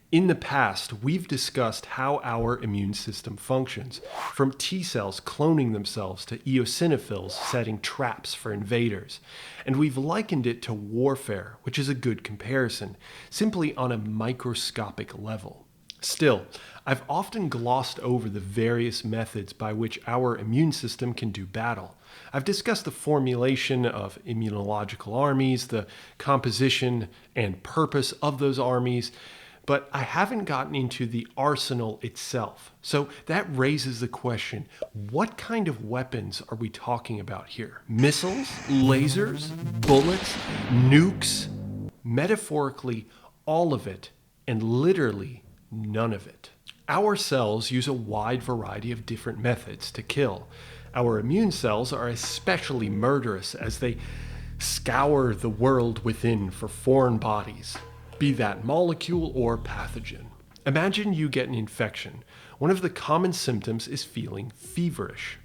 In the past, we've discussed how our immune system functions, from T cells cloning themselves to eosinophils setting traps for invaders. And we've likened it to warfare, which is a good comparison, simply on a microscopic level. Still, I've often glossed over the various methods by which our immune system can do battle. I've discussed the formulation of immunological armies, the composition and purpose of those armies, but I haven't gotten into the arsenal itself. So that raises the question, what kind of weapons are we talking about here? Missiles? Lasers? Bullets? Nukes? Metaphorically, all of it, and literally none of it. Our cells use a wide variety of different methods to kill. Our immune cells are especially murderous as they scour the world within for foreign bodies, be that molecule or pathogen. Imagine you get an infection. One of the common symptoms is feeling feverish.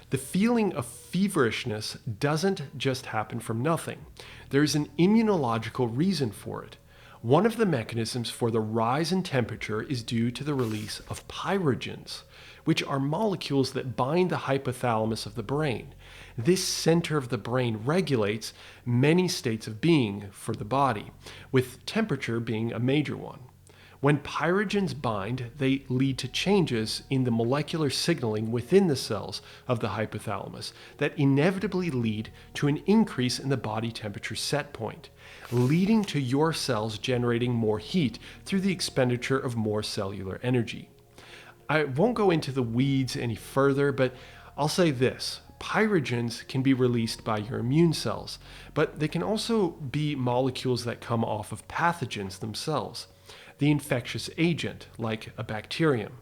The feeling of feverishness doesn't just happen from nothing. There is an immunological reason for it. One of the mechanisms for the rise in temperature is due to the release of pyrogens, which are molecules that bind the hypothalamus of the brain. This center of the brain regulates many states of being for the body, with temperature being a major one. When pyrogens bind, they lead to changes in the molecular signaling within the cells of the hypothalamus that inevitably lead to an increase in the body temperature set point, leading to your cells generating more heat through the expenditure of more cellular energy. I won't go into the weeds any further, but I'll say this. Pyrogens can be released by your immune cells, but they can also be molecules that come off of pathogens themselves, the infectious agent, like a bacterium.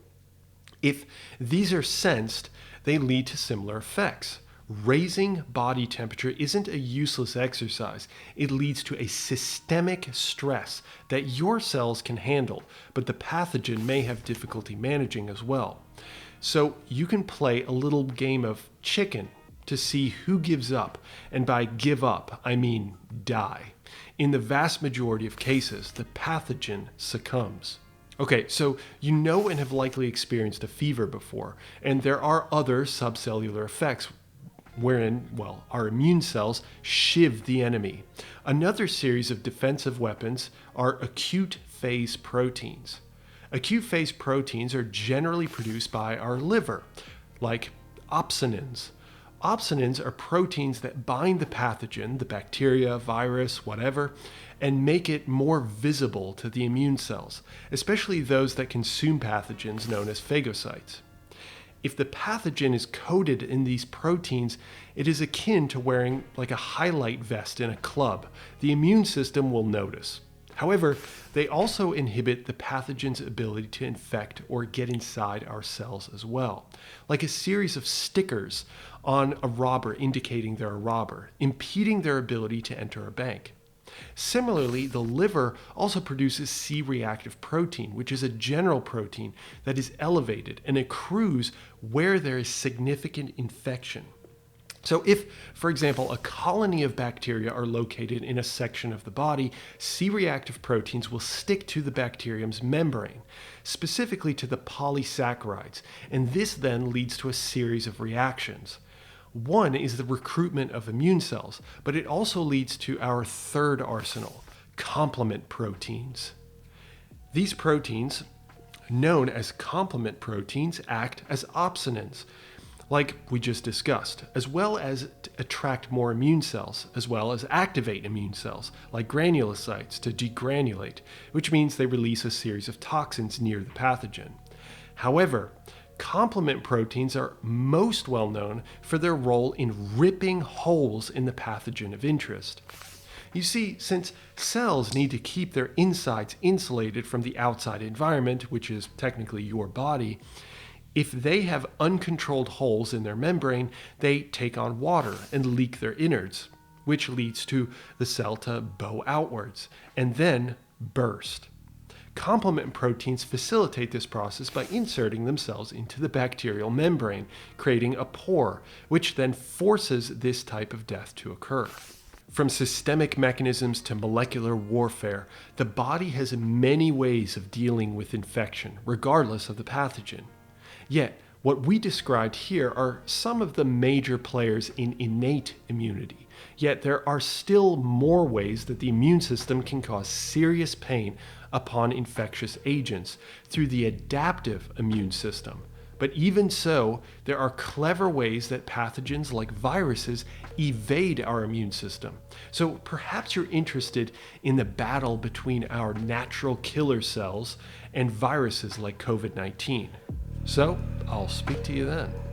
If these are sensed, they lead to similar effects. Raising body temperature isn't a useless exercise. It leads to a systemic stress that your cells can handle, but the pathogen may have difficulty managing as well. So you can play a little game of chicken to see who gives up, and by give up, I mean die. In the vast majority of cases, the pathogen succumbs. Okay, so you know and have likely experienced a fever before, and there are other subcellular effects wherein, well, our immune cells shiv the enemy. Another series of defensive weapons are acute phase proteins. Acute phase proteins are generally produced by our liver, like opsonins. Opsonins are proteins that bind the pathogen, the bacteria, virus, whatever, and make it more visible to the immune cells, especially those that consume pathogens known as phagocytes. If the pathogen is coated in these proteins, it is akin to wearing like a highlight vest in a club. The immune system will notice. However, they also inhibit the pathogen's ability to infect or get inside our cells as well, like a series of stickers on a robber indicating they're a robber, impeding their ability to enter a bank. Similarly, the liver also produces C-reactive protein, which is a general protein that is elevated and accrues where there is significant infection. So if, for example, a colony of bacteria are located in a section of the body, C-reactive proteins will stick to the bacterium's membrane, specifically to the polysaccharides, and this then leads to a series of reactions. One is the recruitment of immune cells, but it also leads to our third arsenal, complement proteins. These proteins, known as complement proteins, act as opsonins, like we just discussed, as well as attract more immune cells, as well as activate immune cells, like granulocytes, to degranulate, which means they release a series of toxins near the pathogen. However, complement proteins are most well known for their role in ripping holes in the pathogen of interest. You see, since cells need to keep their insides insulated from the outside environment, which is technically your body, if they have uncontrolled holes in their membrane, they take on water and leak their innards, which leads to the cell to bow outwards and then burst. Complement proteins facilitate this process by inserting themselves into the bacterial membrane, creating a pore, which then forces this type of death to occur. From systemic mechanisms to molecular warfare, the body has many ways of dealing with infection, regardless of the pathogen. Yet, what we described here are some of the major players in innate immunity. Yet there are still more ways that the immune system can cause serious pain upon infectious agents through the adaptive immune system. But even so, there are clever ways that pathogens like viruses evade our immune system. So perhaps you're interested in the battle between our natural killer cells and viruses like COVID-19. So I'll speak to you then.